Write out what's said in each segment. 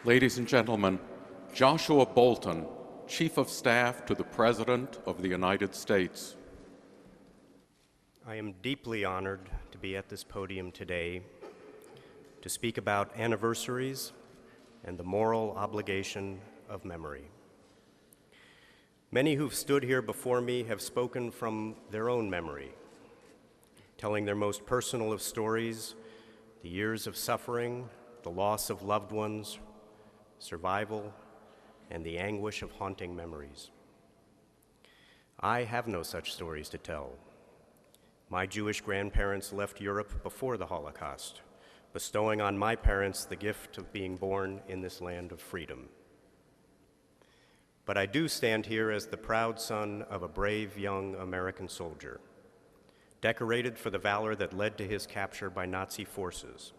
Ladies and gentlemen, Joshua Bolten, Chief of Staff to the President of the United States. I am deeply honored to be at this podium today to speak about anniversaries and the moral obligation of memory. Many who've stood here before me have spoken from their own memory, telling their most personal of stories, the years of suffering, the loss of loved ones, survival, and the anguish of haunting memories. I have no such stories to tell. My Jewish grandparents left Europe before the Holocaust, bestowing on my parents the gift of being born in this land of freedom. But I do stand here as the proud son of a brave young American soldier, decorated for the valor that led to his capture by Nazi forces.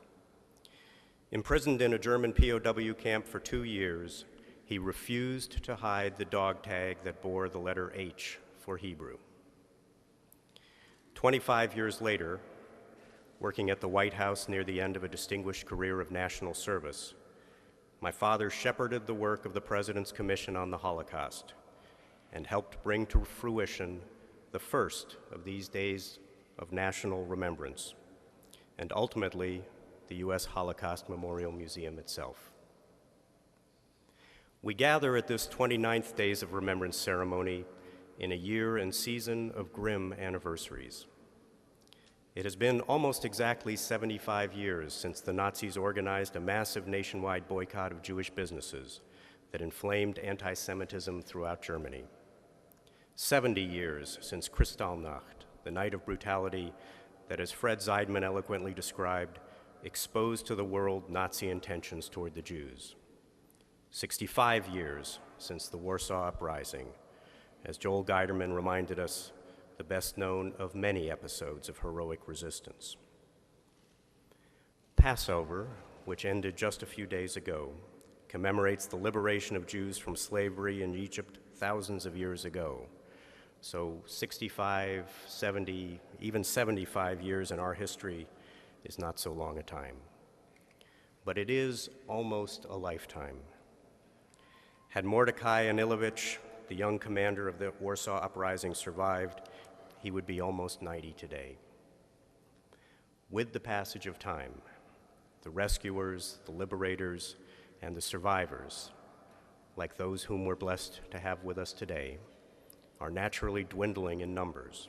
Imprisoned in a German POW camp for 2 years, he refused to hide the dog tag that bore the letter H for Hebrew. 25 years later, working at the White House near the end of a distinguished career of national service, my father shepherded the work of the President's Commission on the Holocaust and helped bring to fruition the first of these days of national remembrance, and ultimately the U.S. Holocaust Memorial Museum itself. We gather at this 29th Days of Remembrance ceremony in a year and season of grim anniversaries. It has been almost exactly 75 years since the Nazis organized a massive nationwide boycott of Jewish businesses that inflamed anti-Semitism throughout Germany. 70 years since Kristallnacht, the night of brutality that, as Fred Zeidman eloquently described, exposed to the world Nazi intentions toward the Jews. 65 years since the Warsaw Uprising, as Joel Geiderman reminded us, the best known of many episodes of heroic resistance. Passover, which ended just a few days ago, commemorates the liberation of Jews from slavery in Egypt thousands of years ago. So 65, 70, even 75 years in our history is not so long a time. But it is almost a lifetime. Had Mordecai Anilovich, the young commander of the Warsaw Uprising, survived, he would be almost 90 today. With the passage of time, the rescuers, the liberators, and the survivors, like those whom we're blessed to have with us today, are naturally dwindling in numbers.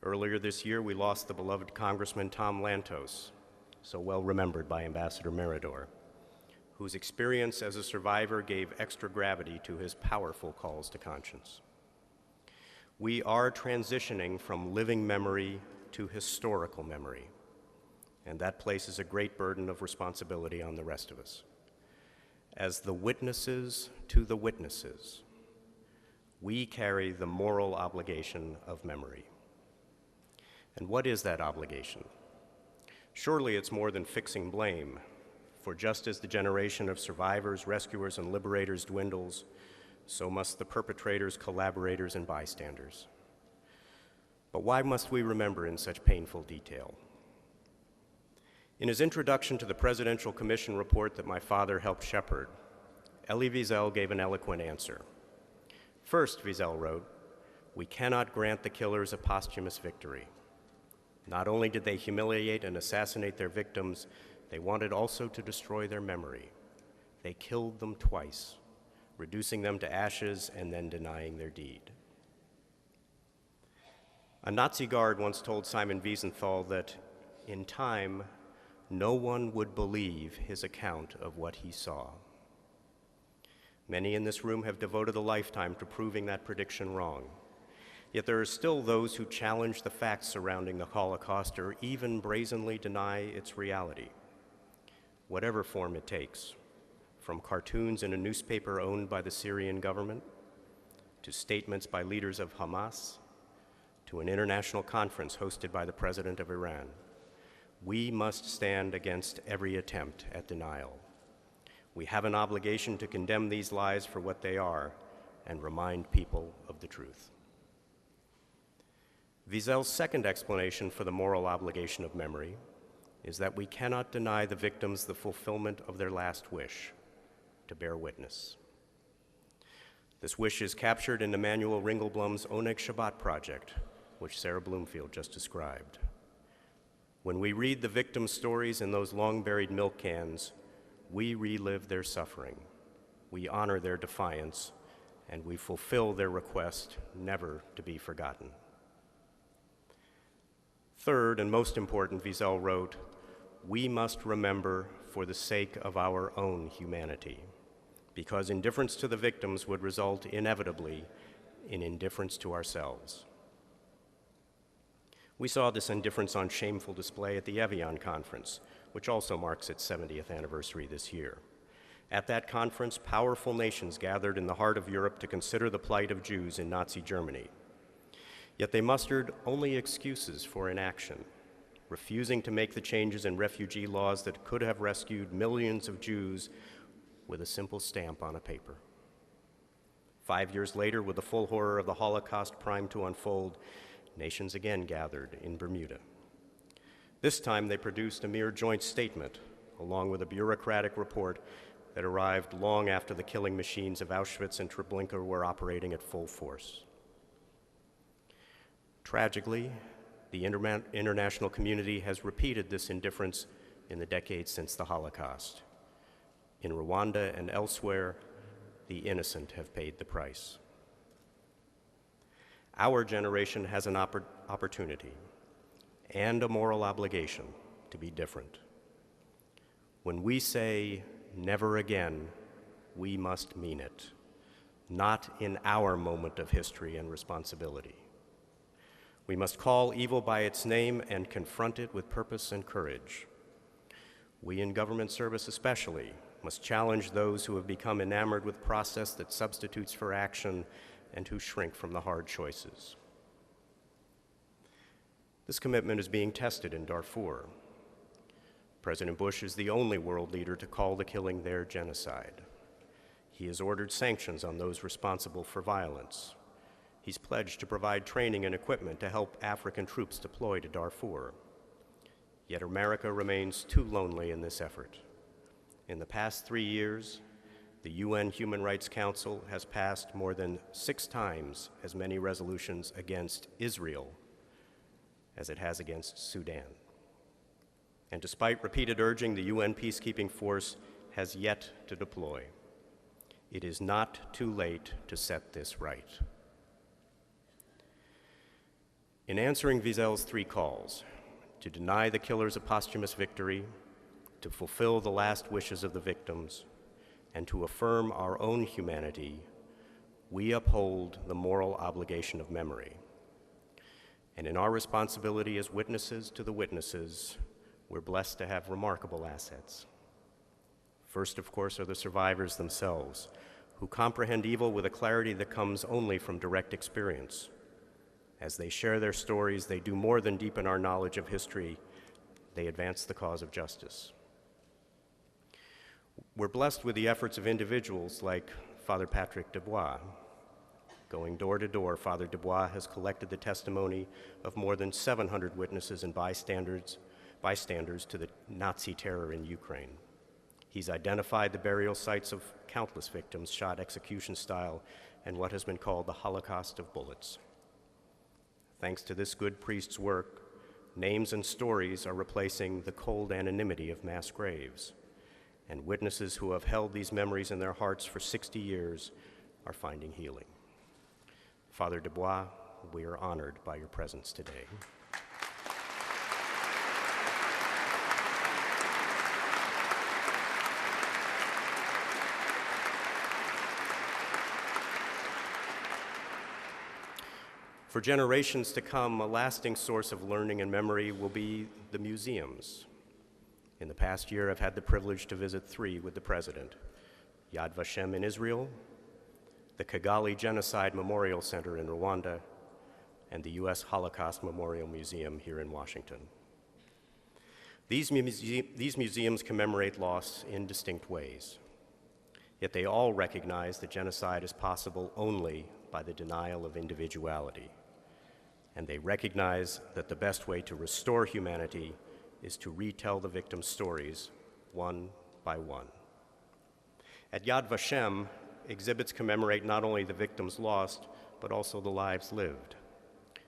Earlier this year, we lost the beloved Congressman Tom Lantos, so well remembered by Ambassador Mirador, whose experience as a survivor gave extra gravity to his powerful calls to conscience. We are transitioning from living memory to historical memory, and that places a great burden of responsibility on the rest of us. As the witnesses to the witnesses, we carry the moral obligation of memory. And what is that obligation? Surely it's more than fixing blame, for just as the generation of survivors, rescuers, and liberators dwindles, so must the perpetrators, collaborators, and bystanders. But why must we remember in such painful detail? In his introduction to the Presidential Commission report that my father helped shepherd, Elie Wiesel gave an eloquent answer. First, Wiesel wrote, "We cannot grant the killers a posthumous victory. Not only did they humiliate and assassinate their victims, they wanted also to destroy their memory. They killed them twice, reducing them to ashes and then denying their deed." A Nazi guard once told Simon Wiesenthal that, in time, no one would believe his account of what he saw. Many in this room have devoted a lifetime to proving that prediction wrong. Yet there are still those who challenge the facts surrounding the Holocaust or even brazenly deny its reality, whatever form it takes, from cartoons in a newspaper owned by the Syrian government, to statements by leaders of Hamas, to an international conference hosted by the president of Iran. We must stand against every attempt at denial. We have an obligation to condemn these lies for what they are and remind people of the truth. Wiesel's second explanation for the moral obligation of memory is that we cannot deny the victims the fulfillment of their last wish, to bear witness. This wish is captured in Emanuel Ringelblum's Oneg Shabbat project, which Sarah Bloomfield just described. When we read the victims' stories in those long-buried milk cans, we relive their suffering, we honor their defiance, and we fulfill their request never to be forgotten. Third, and most important, Wiesel wrote, we must remember for the sake of our own humanity, because indifference to the victims would result inevitably in indifference to ourselves. We saw this indifference on shameful display at the Evian Conference, which also marks its 70th anniversary this year. At that conference, powerful nations gathered in the heart of Europe to consider the plight of Jews in Nazi Germany. Yet they mustered only excuses for inaction, refusing to make the changes in refugee laws that could have rescued millions of Jews with a simple stamp on a paper. 5 years later, with the full horror of the Holocaust primed to unfold, nations again gathered in Bermuda. This time they produced a mere joint statement, along with a bureaucratic report that arrived long after the killing machines of Auschwitz and Treblinka were operating at full force. Tragically, the international community has repeated this indifference in the decades since the Holocaust. In Rwanda and elsewhere, the innocent have paid the price. Our generation has an opportunity and a moral obligation to be different. When we say never again, we must mean it, not in our moment of history and responsibility. We must call evil by its name and confront it with purpose and courage. We in government service especially must challenge those who have become enamored with process that substitutes for action and who shrink from the hard choices. This commitment is being tested in Darfur. President Bush is the only world leader to call the killing there genocide. He has ordered sanctions on those responsible for violence. He's pledged to provide training and equipment to help African troops deploy to Darfur. Yet America remains too lonely in this effort. In the past 3 years, the UN Human Rights Council has passed more than 6 times as many resolutions against Israel as it has against Sudan. And despite repeated urging, the UN peacekeeping force has yet to deploy. It is not too late to set this right. In answering Wiesel's 3 calls, to deny the killers a posthumous victory, to fulfill the last wishes of the victims, and to affirm our own humanity, we uphold the moral obligation of memory. And in our responsibility as witnesses to the witnesses, we're blessed to have remarkable assets. First, of course, are the survivors themselves, who comprehend evil with a clarity that comes only from direct experience. As they share their stories, they do more than deepen our knowledge of history, they advance the cause of justice. We're blessed with the efforts of individuals like Father Patrick Dubois. Going door to door, Father Dubois has collected the testimony of more than 700 witnesses and bystanders to the Nazi terror in Ukraine. He's identified the burial sites of countless victims shot execution style and what has been called the Holocaust of bullets. Thanks to this good priest's work, names and stories are replacing the cold anonymity of mass graves, and witnesses who have held these memories in their hearts for 60 years are finding healing. Father Dubois, we are honored by your presence today. For generations to come, a lasting source of learning and memory will be the museums. In the past year, I've had the privilege to visit 3 with the President: Yad Vashem in Israel, the Kigali Genocide Memorial Center in Rwanda, and the U.S. Holocaust Memorial Museum here in Washington. These museums commemorate loss in distinct ways, yet they all recognize that genocide is possible only by the denial of individuality. And they recognize that the best way to restore humanity is to retell the victims' stories one by one. At Yad Vashem, exhibits commemorate not only the victims lost, but also the lives lived.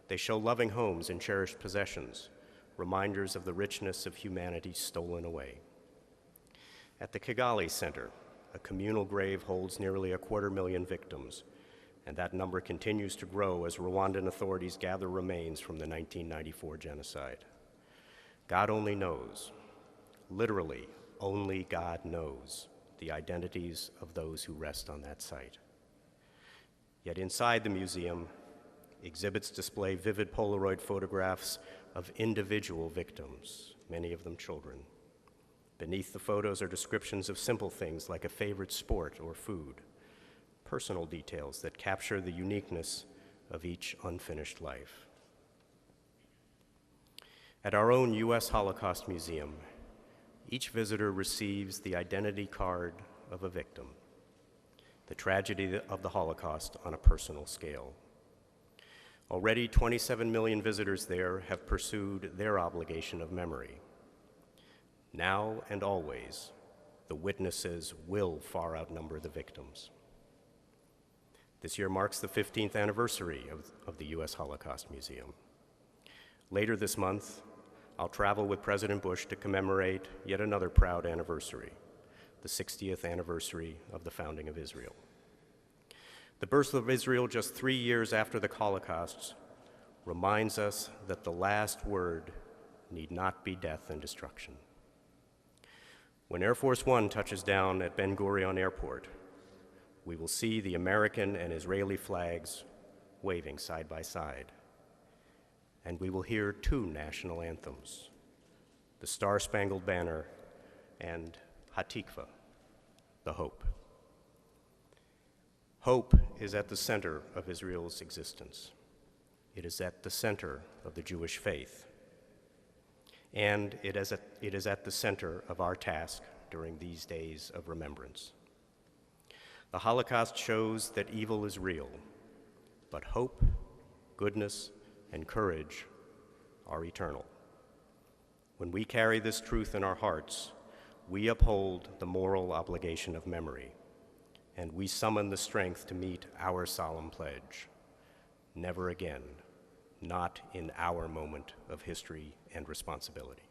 They show loving homes and cherished possessions, reminders of the richness of humanity stolen away. At the Kigali Center, a communal grave holds nearly 250,000 victims, and that number continues to grow as Rwandan authorities gather remains from the 1994 genocide. God only knows, literally, only God knows the identities of those who rest on that site. Yet inside the museum, exhibits display vivid Polaroid photographs of individual victims, many of them children. Beneath the photos are descriptions of simple things like a favorite sport or food, personal details that capture the uniqueness of each unfinished life. At our own U.S. Holocaust Museum, each visitor receives the identity card of a victim, the tragedy of the Holocaust on a personal scale. Already 27 million visitors there have pursued their obligation of memory. Now and always, the witnesses will far outnumber the victims. This year marks the 15th anniversary of the U.S. Holocaust Museum. Later this month, I'll travel with President Bush to commemorate yet another proud anniversary, the 60th anniversary of the founding of Israel. The birth of Israel just 3 years after the Holocaust reminds us that the last word need not be death and destruction. When Air Force One touches down at Ben Gurion Airport, we will see the American and Israeli flags waving side by side. And we will hear two national anthems, the Star-Spangled Banner and Hatikva, the Hope. Hope is at the center of Israel's existence. It is at the center of the Jewish faith. And it is at the center of our task during these days of remembrance. The Holocaust shows that evil is real, but hope, goodness, and courage are eternal. When we carry this truth in our hearts, we uphold the moral obligation of memory, and we summon the strength to meet our solemn pledge. Never again, not in our moment of history and responsibility.